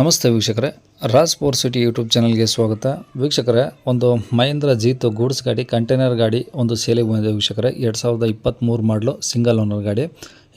ನಮಸ್ತೆ ವೀಕ್ಷಕರೇ, Raj sports city YouTube ಚಾನಲ್ಗೆ ಸ್ವಾಗತ. ವೀಕ್ಷಕರೇ, ಒಂದು ಮಹೇಂದ್ರ ಜೀತು ಗೂಡ್ಸ್ ಗಾಡಿ ಕಂಟೈನರ್ ಗಾಡಿ ಒಂದು ಸೇಲಿಗೆ ಬಂದಿದೆ ವೀಕ್ಷಕರೇ. 2023 ಮಾಡಲು ಸಿಂಗಲ್ ಓನರ್ ಗಾಡಿ.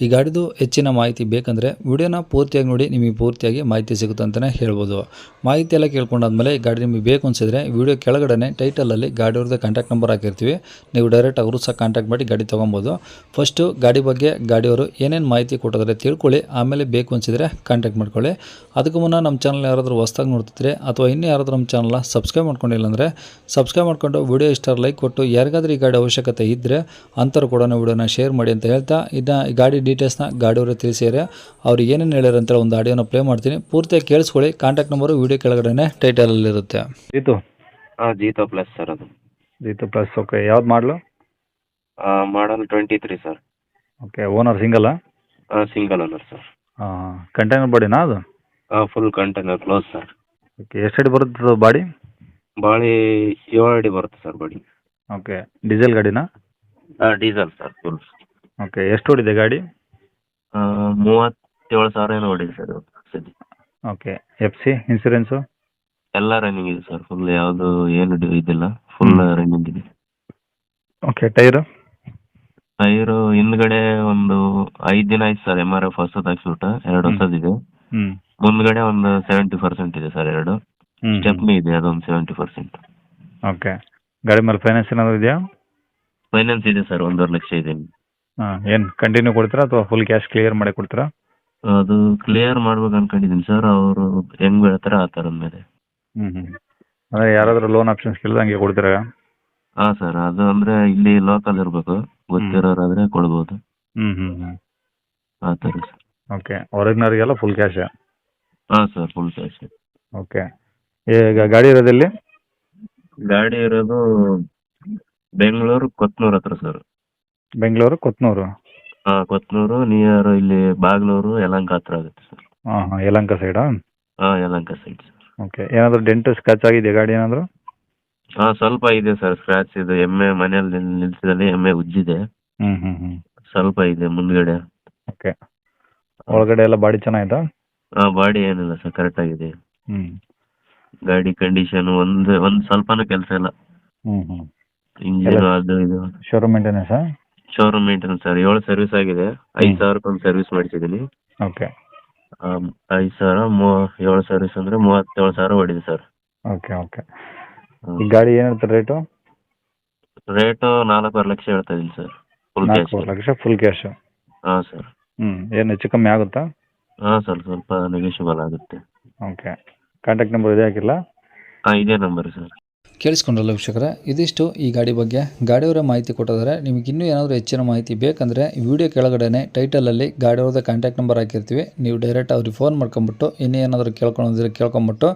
ಈ ಗಾಡಿದು ಹೆಚ್ಚಿನ ಮಾಹಿತಿ ಬೇಕಂದರೆ ವಿಡಿಯೋನ ಪೂರ್ತಿಯಾಗಿ ನೋಡಿ, ನಿಮಗೆ ಪೂರ್ತಿಯಾಗಿ ಮಾಹಿತಿ ಸಿಗುತ್ತೆ ಅಂತಲೇ ಹೇಳ್ಬೋದು. ಮಾಹಿತಿ ಎಲ್ಲ ಕೇಳ್ಕೊಂಡಾದ್ಮೇಲೆ ಈ ಗಾಡಿ ನಿಮಗೆ ಬೇಕು ಅನಿಸಿದ್ರೆ ವಿಡಿಯೋ ಕೆಳಗಡೆ ಟೈಟಲಲ್ಲಿ ಗಾಡಿಯವ್ರದ್ದು ಕಾಂಟ್ಯಾಕ್ಟ್ ನಂಬರ್ ಹಾಕಿರ್ತೀವಿ. ನೀವು ಡೈರೆಕ್ಟ್ ಅವರು ಸಹ ಕಾಂಟ್ಯಾಕ್ಟ್ ಮಾಡಿ ಗಾಡಿ ತೊಗೊಬೋದು. ಫಸ್ಟು ಗಾಡಿ ಬಗ್ಗೆ ಗಾಡಿಯವರು ಏನೇನು ಮಾಹಿತಿ ಕೊಟ್ಟಿದ್ದಾರೆ ತಿಳ್ಕೊಳ್ಳಿ, ಆಮೇಲೆ ಬೇಕು ಅನಿಸಿದರೆ ಕಾಂಟ್ಯಾಕ್ಟ್ ಮಾಡ್ಕೊಳ್ಳಿ. ಅದಕ್ಕೂ ಮುನ್ನ ನಮ್ಮ ಚಾನಲ್ ಯಾರಾದರೂ ಹೊಸ್ದಾಗಿ ನೋಡ್ತಿದ್ರೆ ಅಥವಾ ಇನ್ನೂ ಯಾರಾದರೂ ನಮ್ಮ ಚಾನಲ್ನ ಸಬ್ಸ್ಕ್ರೈಬ್ ಮಾಡ್ಕೊಂಡಿಲ್ಲ ಅಂದರೆ ಸಬ್ಸ್ಕ್ರೈಬ್ ಮಾಡ್ಕೊಂಡು ವಿಡಿಯೋ ಇಷ್ಟ ಲೈಕ್ ಕೊಟ್ಟು ಯಾರಿಗಾದ್ರೂ ಈ ಗಾಡಿ ಅವಶ್ಯಕತೆ ಇದ್ದರೆ ಅಂಥವ್ರು ಕೂಡ ವಿಡಿಯೋನ ಶೇರ್ ಮಾಡಿ ಅಂತ ಹೇಳ್ತಾ, ಇನ್ನು ಈ ಗಾಡಿ ಡೀಟೇಲ್ಸ್ನ ಗಾಡಿಯವರೇ ತಿಳಿಸಿದರೆ ಅವ್ರು ಏನೇನು ಹೇಳ್ಯಾರ ಅಂತೇಳಿ ಒಂದು ಆಡಿಯೋನ ಪ್ಲೇ ಮಾಡ್ತೀನಿ. ಪೂರ್ತಿಯಾಗಿ ಕೇಳಿಸ್ಕೊಳ್ಳಿ. ಕಾಂಟ್ಯಾಕ್ಟ್ ನಂಬರು ವಿಡಿಯೋ ಕೆಳಗಡೆ ಟೈಟಲಲ್ಲಿರುತ್ತೆ. ಜೀತು ಜೀತೋ ಪ್ಲಸ್ ಸರ್ ಅದು. ಜೀತು ಪ್ಲಸ್. ಓಕೆ, ಯಾವ್ದು ಮಾಡಲು? Model 23 sir. ಓಕೆ, ಓನರ್ ಸಿಂಗಲ್ಲ? Single owner sir. ಹಾಂ, ಕಂಟೈನರ್ ಬಾಡಿನಾ ಅದು? Full container close sir. Okay, ಎಷ್ಟು ಅಡಿ ಬರುತ್ತೆ ಬಾಡಿ? ಬಾಳಿ 7 ಅಡಿ ಬರುತ್ತೆ ಸರ್ ಬಾಡಿ. ಓಕೆ, ಡೀಸೆಲ್ ಗಾಡಿನಾ? Diesel sir full. ಓಕೆ, ಎಷ್ಟು ಓಡಿದೆ ಗಾಡಿ? 37,000 ಏನೋ ಹೊಡಿದೆ ಸರ್ ಸದ್ಯ. Okay, F C insurance? ಎಲ್ಲ ರನ್ನಿಂಗ್ ಇದೆ ಸರ್, ಫುಲ್ ಯಾವುದು ಏನು ಇದಿಲ್ಲ, ಫುಲ್ ರನ್ನಿಂಗ್ ಇದೆ. Okay, tyre? ಟೈರು ಹಿಂದ್ಗಡೆ ಒಂದು 5 ದಿನ ಆಯ್ತು ಸರ್. MRF ಹೊಸದು ಹಾಕ್ಸ್ಬಿಟ್ಟು 2 ಹೊಸದಿದೆ. ಹ್ಞೂ. ಮುಂದ್ಗಡೆ ಒಂದು 70% ಇದೆ ಸರ್. 2 ಸ್ಟೆಪ್ನಿ ಇದೆ, ಅದೊಂದು 70%. ಓಕೆ, ಗಾಡಿ ಮೇಲೆ ಫೈನಾನ್ಸ್ ಏನಾದರೂ ಇದೆಯಾ? ಫೈನಾನ್ಸ್ ಇದೆ ಸರ್, 1.5 ಲಕ್ಷ ಇದೆ. ಹಾಂ, ಏನು ಕಂಟಿನ್ಯೂ ಕೊಡ್ತೀರಾ ಅಥವಾ ಫುಲ್ ಕ್ಯಾಶ್ ಕ್ಲಿಯರ್ ಮಾಡಿ ಕೊಡ್ತೀರಾ? ಅದು ಕ್ಲಿಯರ್ ಮಾಡ್ಬೇಕು ಅನ್ಕೊಂಡಿದ್ದೀನಿ ಸರ್. ಅವರು ಹೆಂಗ್ ಹೇಳ್ತಾರೆ ಆ ಥರದ ಮೇಲೆ. ಅಂದರೆ ಯಾರಾದರೂ ಲೋನ್ ಆಪ್ಷನ್ಸ್ ಕೇಳಿದ್ರೆ ಹಂಗೆ ಕೊಡ್ತೀರಾ? ಹಾಂ ಸರ್, ಅದು ಅಂದರೆ ಇಲ್ಲಿ ಲೋಕಲ್ ಇರಬೇಕು, ಗೊತ್ತಿರೋರಾದರೆ ಕೊಡ್ಬೋದು ಆ ಥರ ಸರ್. ಓಕೆ, ಹೊರಗಿನವರಿಗೆಲ್ಲ ಫುಲ್ ಕ್ಯಾಶ್? ಹಾಂ ಸರ್, ಫುಲ್ ಕ್ಯಾಶ್. ಓಕೆ, ಈಗ ಗಾಡಿ ಇರೋದೆಲ್ಲಿ? ಗಾಡಿ ಇರೋದು ಬೆಂಗಳೂರು ಕೊತ್ನೂರು ಹತ್ರ ಸರ್. ಬೆಂಗಳೂರು ಕೊತ್ನೂರು? ಹಾಂ, ಕೊತ್ನೂರು ನಿಯರ್ ಇಲ್ಲಿ ಬಾಗ್ಲೂರು ಯಲಹಂಕ ಹತ್ರ ಆಗುತ್ತೆ ಸರ್. ಹಾಂ, ಯಲಹಂಕ ಸೈಡಾ? ಹಾಂ, ಯಲಹಂಕ ಸೈಡ್ ಸರ್. ಓಕೆ, ಏನಾದರೂ ಡೆಂಟು ಸ್ಕ್ರಾಚ್ ಆಗಿದೆ ಗಾಡಿ ಏನಾದರೂ? ಹಾಂ, ಸ್ವಲ್ಪ ಇದೆ ಸರ್ ಸ್ಕ್ರಾಚ್. ಇದು ಎಮ್ಮೆ ಮನೆಯಲ್ಲಿ ನಿಲ್ಸಿದಲ್ಲಿ ಎಮ್ಮೆ ಉಜ್ಜಿದೆ, ಸ್ವಲ್ಪ ಇದೆ ಮುಂದ್ಗಡೆ. ಓಕೆ, ಒಳಗಡೆ ಎಲ್ಲ ಬಾಡಿ ಚೆನ್ನಾಗಿದಾ? ಹಾಂ, ಬಾಡಿ ಏನಿಲ್ಲ ಸರ್, ಕರೆಕ್ಟ್ ಆಗಿದೆ. ಗಾಡಿ ಕಂಡೀಷನ್ ಒಂದು ಸ್ವಲ್ಪನೂ ಕೆಲಸ ಇಲ್ಲ. ಇಂಜಿನ್ ಅದು ಇದು ಶೋರೂಮ್ ಮೇಂಟೆನೆನ್ಸಾ? Showroom maintenance sir. 7 ಸರ್ವಿಸ್ ಆಗಿದೆ. 5,000 ಸರ್ವಿಸ್ ಮಾಡಿಸಿದ್ದೀನಿ. ಓಕೆ, 5,000 7 ಸರ್ವಿಸ್ ಅಂದರೆ 37,000 ಹೊಡಿದೆ ಸರ್. ಓಕೆ. ಓಕೆ, ಈ ಗಾಡಿ ಏನು ಹೇಳ್ತಾರೆ ರೇಟು? ರೇಟು 4.5 ಲಕ್ಷ ಹೇಳ್ತಾ ಇದ್ದೀನಿ sir, full cash. 4 lakh full cash? ಹಾಂ ಸರ್. ಏನು ಹೆಚ್ಚು ಕಮ್ಮಿ ಆಗುತ್ತಾ? ಹಾಂ ಸರ್, ಸ್ವಲ್ಪ ನೆಗೋಷಿಯಬಲ್ ಆಗುತ್ತೆ. ಓಕೆ, ಕಾಂಟ್ಯಾಕ್ಟ್ ನಂಬರ್ ಇದೆ ಹಾಕಿಲ್ಲ? ಹಾಂ, ಇದೇ ನಂಬರ್ ಸರ್. ಕೇಳಿಸ್ಕೊಂಡ್ರಲ್ಲ ವೀಕ್ಷಕರೇ, ಇದಿಷ್ಟು ಈ ಗಾಡಿ ಬಗ್ಗೆ ಗಾಡಿಯವರ ಮಾಹಿತಿ ಕೊಟ್ಟಿದ್ದಾರೆ. ನಿಮಗೆ ಇನ್ನೂ ಏನಾದರೂ ಹೆಚ್ಚಿನ ಮಾಹಿತಿ ಬೇಕಂದರೆ ವಿಡಿಯೋ ಕೆಳಗಡೆ ಟೈಟಲಲ್ಲಿ ಗಾಡಿಯವ್ರದ್ದು ಕಾಂಟ್ಯಾಕ್ಟ್ ನಂಬರ್ ಹಾಕಿರ್ತೀವಿ. ನೀವು ಡೈರೆಕ್ಟ್ ಅವ್ರಿಗೆ ಫೋನ್ ಮಾಡ್ಕೊಂಬಿಟ್ಟು ಇನ್ನೂ ಏನಾದರೂ ಕೇಳ್ಕೊಂಡಿದ್ರೆ ಕೇಳ್ಕೊಂಬಿಟ್ಟು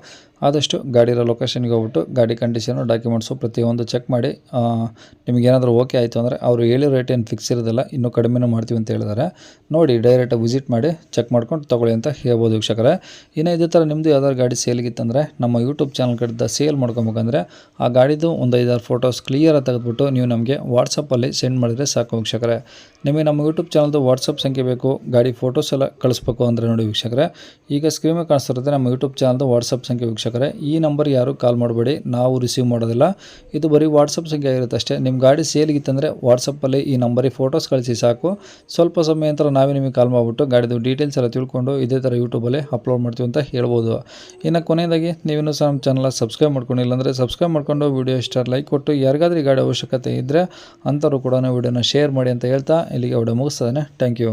ಆದಷ್ಟು ಗಾಡಿರೋ ಲೊಕೇಶನ್ಗೆ ಹೋಗ್ಬಿಟ್ಟು ಗಾಡಿ ಕಂಡೀಷನು ಡಾಕ್ಯುಮೆಂಟ್ಸು ಪ್ರತಿಯೊಂದು ಚೆಕ್ ಮಾಡಿ ನಿಮಗೇನಾದರೂ ಓಕೆ ಆಯಿತು ಅಂದರೆ ಅವರು ಹೇಳಿರೋ ರೇಟ್ ಏನು ಫಿಕ್ಸ್ ಇರೋದಿಲ್ಲ, ಇನ್ನೂ ಕಡಿಮೆನೂ ಮಾಡ್ತೀವಿ ಅಂತ ಹೇಳಿದ್ದಾರೆ. ನೋಡಿ ಡೈರೆಕ್ಟಾಗಿ ವಿಸಿಟ್ ಮಾಡಿ ಚೆಕ್ ಮಾಡ್ಕೊಂಡು ತೊಗೊಳ್ಳಿ ಅಂತ ಹೇಳ್ಬೋದು ವೀಕ್ಷಕರೇ. ಇನ್ನು ಇದೇ ಥರ ನಿಮ್ಮದು ಯಾವ್ದಾದ್ರು ಗಾಡಿ ಸೇಲ್ಗಿತ್ತಂದರೆ ನಮ್ಮ ಯೂಟ್ಯೂಬ್ ಚಾನಲ್ ಕಡೆದ ಸೇಲ್ ಮಾಡ್ಕೊಬೇಕಂದ್ರೆ ಆ ಗಾಡಿದು ಒಂದು 5-6 ಫೋಟೋಸ್ ಕ್ಲಿಯರಾಗಿ ತೆಗೆದುಬಿಟ್ಟು ನೀವು ನಮಗೆ ವಾಟ್ಸಪ್ಪಲ್ಲಿ ಸೆಂಡ್ ಮಾಡಿದರೆ ಸಾಕು ವೀಕ್ಷಕರೇ. ನಿಮಗೆ ನಮ್ಮ ಯೂಟ್ಯೂಬ್ ಚಾನಲ್ದು ವಾಟ್ಸಪ್ ಸಂಖ್ಯೆ ಬೇಕು, ಗಾಡಿ ಫೋಟೋಸ್ ಎಲ್ಲ ಕಳಿಸ್ಬೇಕು ಅಂದರೆ ನೋಡಿ ವೀಕ್ಷಕರೇ, ಈಗ ಸ್ಕ್ರೀನ್ ಮೇಲೆ ಕಾಣಿಸ್ತಿರುತ್ತೆ ನಮ್ಮ ಯೂಟ್ಯೂಬ್ ಚಾನಲ್ದು ವಾಟ್ಸಪ್ ಸಂಖ್ಯೆ ವೀಕ್ಷಕರೇ. ಈ ನಂಬರ್ ಯಾರು ಕಾಲ್ ಮಾಡಬೇಡಿ, ನಾವು ರಿಸೀವ್ ಮಾಡೋದಿಲ್ಲ. ಇದು ಬರೀ ವಾಟ್ಸಪ್ ಸಂಖ್ಯೆ ಆಗಿರುತ್ತೆ ಅಷ್ಟೇ. ನಿಮ್ಮ ಗಾಡಿ ಸೇಲ್ಗಿತ್ತಂದರೆ ವಾಟ್ಸಪ್ಪಲ್ಲಿ ಈ ನಂಬರಿಗೆ ಫೋಟೋಸ್ ಕಳಿಸಿ ಸಾಕು. ಸ್ವಲ್ಪ ಸಮಯ ನಂತರ ನಾವೇ ನಿಮಗೆ ಕಾಲ್ ಮಾಡಿಬಿಟ್ಟು ಗಾಡಿದು ಡೀಟೇಲ್ಸ್ ಎಲ್ಲ ತಿಳ್ಕೊಂಡು ಇದೇ ಥರ ಯೂಟ್ಯೂಬಲ್ಲಿ ಅಪ್ಲೋಡ್ ಮಾಡ್ತೀವಿ ಅಂತ ಹೇಳ್ಬೋದು. ಇನ್ನು ಕೊನೆಯದಾಗಿ ನೀವಿನ್ನೂ ಸಹ ನಮ್ಮ ಚಾನಲ್ನ ಸಬ್ಸ್ಕ್ರೈಬ್ ಮಾಡ್ಕೊಂಡಿಲ್ಲ ಅಂದರೆ ಸಬ್ಸ್ಕ್ರೈಬ್ ಮಾಡ್ಕೊಂಡು ವಿಡಿಯೋ ಇಷ್ಟ ಲೈಕ್ ಕೊಟ್ಟು ಯಾರಿಗಾದ್ರೂ ಈ ಗಾಡಿ ಅವಶ್ಯಕತೆ ಇದ್ದರೆ ಅಂಥವ್ರು ಕೂಡ ವಿಡಿಯೋನ ಶೇರ್ ಮಾಡಿ ಅಂತ ಹೇಳ್ತಾ ಇಲ್ಲಿಗೆ ವಿಡಿಯೋ ಮುಗಿಸ್ತದೆ. Thank you.